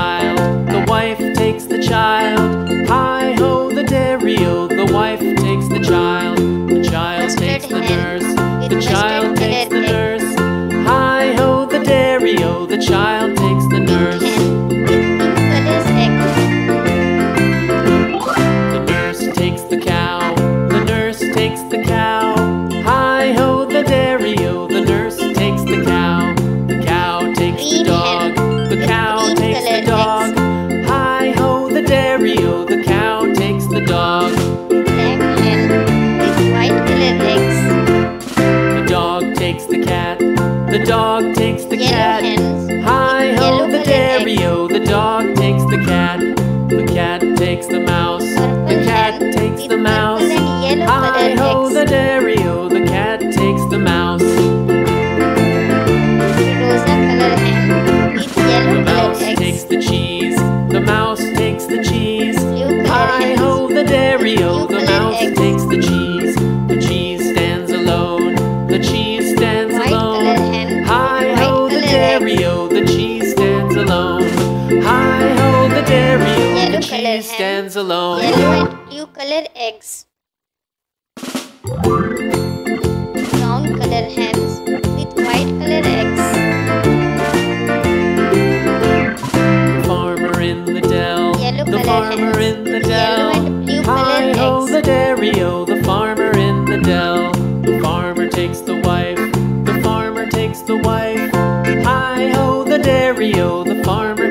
child, the wife takes the child. Hi-ho, the dairy-o, the wife takes the child. The child takes the nurse, the child takes the nurse. Hi-ho, the dairy-o, the child takes the nurse. The nurse takes the cow, the nurse takes the cow. Hi-ho, the dairy-o, the nurse takes the cow. The cow takes the dog, the cow takes the dog. Hi-ho, the dairy-o, the cow takes the dog. Black hen with white color eggs. The dog takes the cat, the dog takes the Yellow cat. hens Hi-ho, the yellow dairy-o, the dog takes the cat. The cat takes the mouse, the cat takes the mouse. Hi-ho, the dairy-o, the cat takes the mouse. Rosa color hen with yellow The color mouse eggs. takes the cheese, the mouse takes the cheese. Blue color Hi-ho, the dairy-o, Blue the color mouse eggs. takes the cheese. The cheese stands alone, the cheese stands White alone. color hen Hi-ho, white the color dairy-o, the cheese stands alone. Hi-ho, the dairy-o, Yellow the color cheese hen, stands alone. Yellow and blue color eggs. Brown color hens with white color eggs. The farmer in the dell, Yellow the color farmer hens, in the yellow dell. and blue color Hi-ho, eggs. the dairy-o, the farmer in the dell. The farmer takes the wife, the farmer takes the wife. Hi-ho, the dairy-o, the farmer